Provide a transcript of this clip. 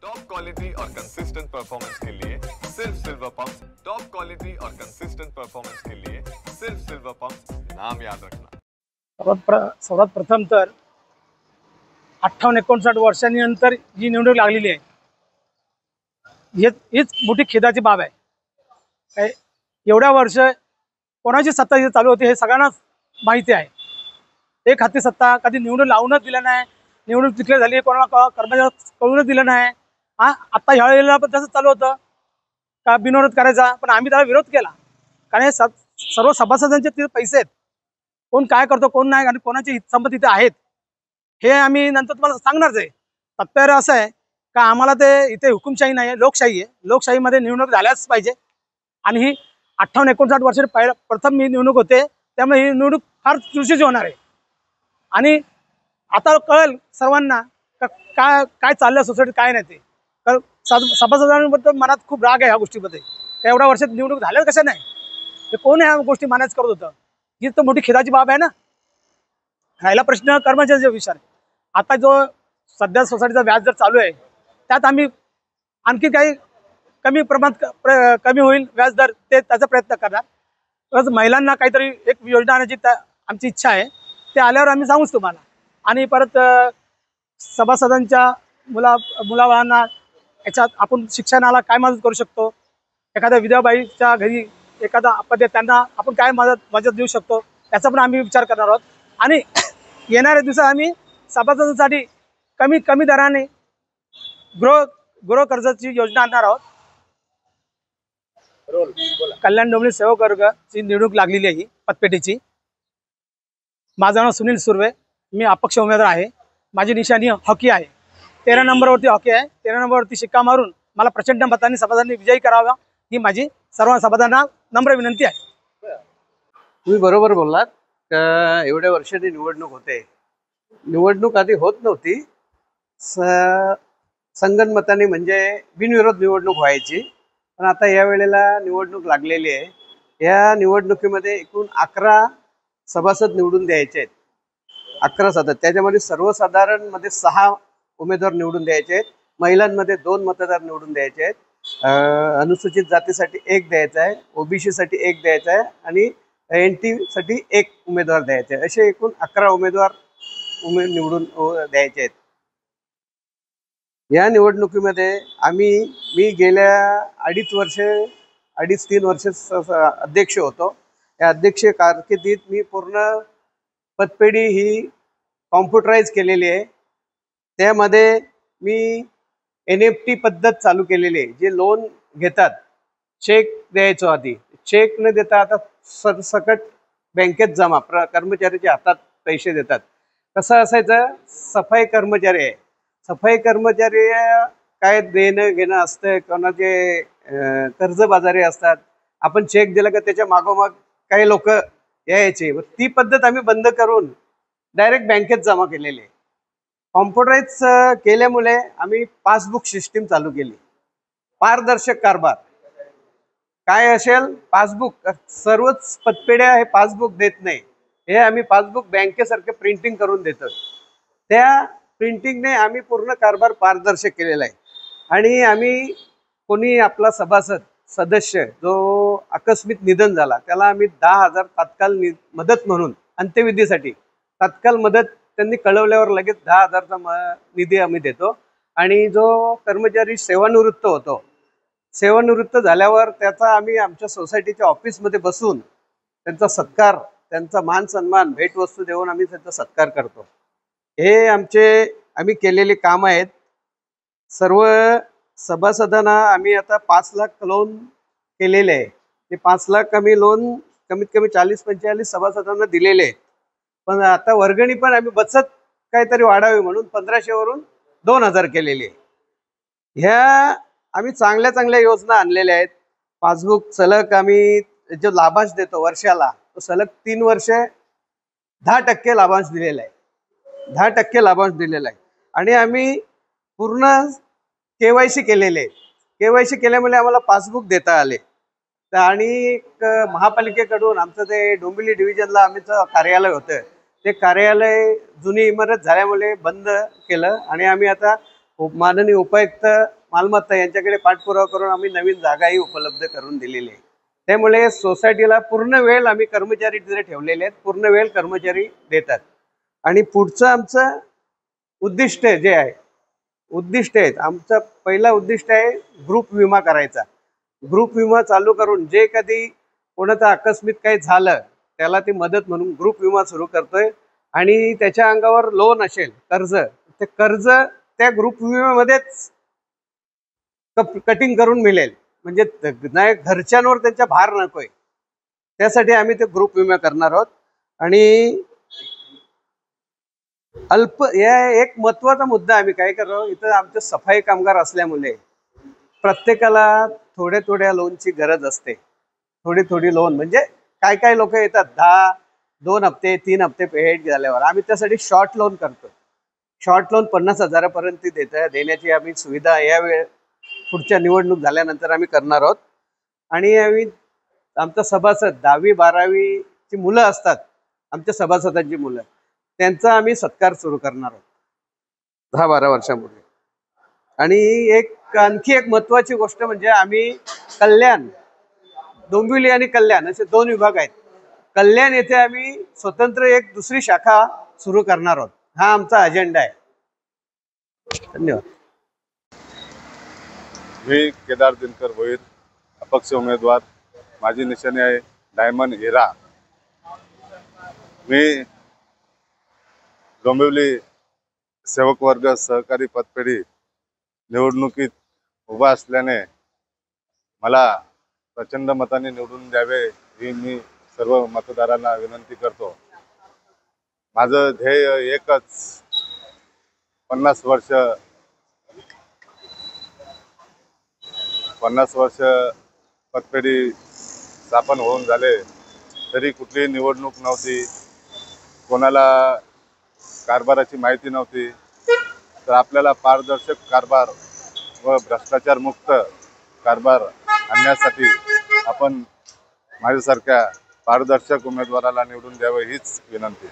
Top quality और consistent performance के लिए सिर्फ सिल्वर पंप्स। टॉप क्वालिटी और कंसिस्टेंट परफॉर्मेंस के लिए सिर्फ सिल्वर पंप्स, नाम याद रखना। सर्वात प्रथम तर 58-59 वर्षांनंतर जी निवडणूक लागलेली आहे हीच मोठी खेदाची बाब आहे। काय एवढ्या वर्ष कोणाची सत्ता इथे चालू होती हे सगळ्यांनाच माहिती आहे। एक हाती सत्ता कधी निवडून लावूनच दिलं नाही, निवडणूक डिक्लेअर झाली कोणाला कर्मचाऱ्याला कळूनच दिलं नाही। आता ह्या वेळेला पण तसंच चालू होतं का बिनविरोध करायचा, पण आम्ही त्याला विरोध केला कारण हे सर्व सभासदांचे तिथे पैसे आहेत, कोण काय करतो कोण नाही आणि कोणाची हितसंबंध तिथे आहेत हे आम्ही नंतर तुम्हाला सांगणारच आहे। तात्पर्य असं आहे का आम्हाला ते इथे हुकुमशाही नाही आहे, लोकशाही आहे। लोकशाहीमध्ये निवडणूक झाल्याच पाहिजे आणि ही 58-59 वर्ष प्रथम मी निवडणूक होते, त्यामुळे ही निवडणूक फार चुरशीची होणार आहे। आणि आता कळेल सर्वांना काय काय चाललं सोसायटीत काय नाही ते, कारण सभासदांबद्दल मनात खूप राग आहे ह्या गोष्टीमध्ये। एवढ्या वर्षात निवडणूक झाल्या कशा नाही, ते कोण ह्या गोष्टी मॅनेज करत होतं, ही तर मोठी खेदाची बाब आहे ना। राहिला प्रश्न कर्मचाऱ्याचा विचार, आता जो सध्या सोसायटीचा व्याज दर चालू आहे त्यात आम्ही आणखी काही कमी प्रमाणात कमी होईल व्याज दर ते त्याचा प्रयत्न करणार। तसंच महिलांना काहीतरी एक योजना आणण्याची आमची इच्छा आहे, ते आल्यावर आम्ही सांगूच तुम्हाला। आणि परत सभासदांच्या मुलाबाळांना याच्यात आपण शिक्षणाला काय मदत करू शकतो, एखाद्या विधवाबाईच्या घरी एखादा आपत्ती त्यांना आपण काय मदत देऊ शकतो याचा पण आम्ही विचार करणार आहोत। आणि येणाऱ्या दिवसात आम्ही सभासदांसाठी कमी दराने गृह कर्जाची योजना आणणार आहोत। कल्याण डोंबिवली सेवक वर्गाची निवडणूक लागलेली आहे पतपेढीची। माझं नाव सुनील सुर्वे, मी अपक्ष उमेदवार आहे। माझी निशाणी हॉकी आहे, 13 नंबरवरती हॉकी आहे। 13 नंबरवरती शिक्का मारून मला प्रचंड मतांनी सभासदांनी विजयी करावा ही माझी सर्व सभासदांना नम्र विनंती आहे। तुम्ही बरोबर बोललात का एवढ्या वर्षांनी निवडणूक होते, निवडणूक आधी होत नव्हती, संगनमताने म्हणजे बिनविरोध निवडणूक व्हायची, पण आता या वेळेला निवडणूक लागलेली आहे। या निवडणुकीमध्ये एकूण 11 सभासद निवडून द्यायचे आहेत, 11 सदस्य, त्याच्यामध्ये सर्वसाधारण मध्ये 6 उमेदवार निवडून द्यायचे आहेत, महिलांमध्ये 2 मतदार निवडून द्यायचे आहेत, अनुसूचित जातीसाठी 1 द्यायचा आहे, ओबीसी साठी 1 द्यायचा आहे आणि NT साठी 1 उमेदवार द्यायचे आहे। असे एकूण 11 उमेदवार निवडून द्यायचे आहेत। या निवडणुकीमध्ये मी गेल्या 2.5-3 वर्ष अध्यक्ष होतो। या अध्यक्ष कारकिर्दीत मी पूर्ण पतपेढी ही कॉम्प्युटराइज केलेली आहे। त्यामध्ये मी NFT पद्धत चालू केलेली आहे। जे लोन घेतात, चेक द्यायचो आधी, चेक न देता आता सरसकट बँकेत जमा कर्मचाऱ्याच्या हातात पैसे देतात। कसं असायचं, सफाई कर्मचारी आहे, सफाई कर्मचारी काय देणं घेणं असतं, कोणाचे कर्जबाजारी असतात, आपण चेक दिला का त्याच्या मागोमाग काही लोक यायचे, ती पद्धत आम्ही बंद करून डायरेक्ट बँकेत जमा केलेली आहे। कॉम्प्युटराइज केल्यामुळे आम्ही पासबुक सिस्टीम चालू केली, पारदर्शक कारभार काय असेल, पासबुक सर्वच पतपेढ्या हे पासबुक देत नाही, हे आम्ही पासबुक बँकेसारखे प्रिंटिंग करून देतो। त्या प्रिंटिंगने आम्ही पूर्ण कारभार पारदर्शक केलेला आहे। आणि आम्ही कोणी आपला सदस्य जो आकस्मिक निधन झाला त्याला आम्ही 10,000 तात्काळ मदत म्हणून अंत्यविधीसाठी तात्काळ मदत त्यांनी कळवल्यावर लगेच 10,000चा निधी आम्ही देतो। आणि जो कर्मचारी सेवानिवृत्त होतो, सेवानिवृत्त झाल्यावर त्याचा आम्ही आमच्या सोसायटीच्या ऑफिसमध्ये बसून त्यांचा सत्कार, त्यांचा मान सन्मान, भेटवस्तू देऊन आम्ही त्यांचा सत्कार करतो। हे आम्ही केलेले काम आहेत। सर्व सभासदांना आम्ही आता 5 लाख लोन केलेले आहे। ते 5 लाख आम्ही लोन कमीत कमी 40-45 सभासदांना दिलेले आहेत, पण आता वर्गणी पण आम्ही बचत काहीतरी वाढावी म्हणून 1500 वरून 2000 केलेली आहे। ह्या आम्ही चांगल्या योजना आणलेल्या आहेत। पासबुक सलग आम्ही जो लाभांश देतो वर्षाला, तो सलग 3 वर्ष 10% लाभांश दिलेला आहे, 10% लाभांश दिलेला आहे। आणि आम्ही पूर्ण KYC केलेले आहे। KYC केल्यामुळे आम्हाला पासबुक देता आले। आणि महापालिकेकडून आमचं ते डोंबिवली डिव्हिजनला आमचं कार्यालय होतं, ते कार्यालय जुनी इमारत झाल्यामुळे बंद केलं आणि आम्ही आता माननीय उपायुक्त मालमत्ता यांच्याकडे पाठपुरावा करून आम्ही नवीन जागाही उपलब्ध करून दिलेली आहे. त्यामुळे सोसायटीला पूर्ण वेळ आम्ही कर्मचारी तिथे ठेवलेले आहेत, पूर्ण वेळ कर्मचारी देतात. आणि पुढचं आमचं उद्दिष्ट जे आहे, उद्दिष्ट आहेत, आमचं पहिला उद्दिष्ट आहे ग्रुप विमा करायचा. ग्रुप विमा चालू करून जे कधी कोणाचं आकस्मिक काही झालं त्याला ती मदत म्हणून ग्रुप विमा सुरू करतोय. आणि त्याच्या अंगावर लोन असेल, कर्ज, ते कर्ज त्या ग्रुप विम्यामध्येच कटिंग करून मिळेल, म्हणजे नाही घरच्यांवर त्यांचा भार नकोय. त्यासाठी आम्ही ते ग्रुप विमा करणार आहोत. आणि एक महत्वाचा मुद्दा आम्ही काय करतो, इथं आमचे सफाई कामगार असल्यामुळे प्रत्येकाला थोड्या लोनची गरज असते. थोडी लोन म्हणजे काय लोक येतात 2 हप्ते 3 हप्ते पेड झाल्यावर, आम्ही त्यासाठी शॉर्ट लोन करतो. शॉर्ट लोन 50,000 पर्यंत देण्याची आम्ही सुविधा यावेळी पुढच्या निवडणूक झाल्यानंतर आम्ही करणार आहोत. आणि आम्ही आमचा सभासद 10वी 12वी ची मुलं असतात, आमच्या सभासदांची मुलं, त्यांचा आम्ही सत्कार सुरू करणार आहोत 10-12 वर्षांपूर्वी. आणि आणखी एक महत्वाची गोष्ट म्हणजे आम्ही कल्याण, डोंबिवली आणि कल्याण असे 2 विभाग आहेत. कल्याण येथे आम्ही स्वतंत्र एक दुसरी शाखा सुरू करणार आहोत. हा आमचा अजेंडा आहे. धन्यवाद. मी केदार दिनकर भोईर, अपक्ष उमेदवार. माझी निशाणी आहे डायमंड हिरा. मी डोंबिवली सेवक वर्ग सहकारी पतपेढी निवडणुकीत उभा असल्याने मला प्रचंड मताने निवडून द्यावे ही मी सर्व मतदारांना विनंती करतो. माझं ध्येय एकच, 50 वर्ष पतपेढी स्थापन होऊन झाले तरी कुठलीही निवडणूक नव्हती, कोणाला कारभाराची माहिती नव्हती. तर आपल्याला पारदर्शक कारभार व भ्रष्टाचार मुक्त कारभार आणण्यासाठी आपण माझ्यासारख्या पारदर्शक उमेदवाराला निवडून द्यावे हीच विनंती.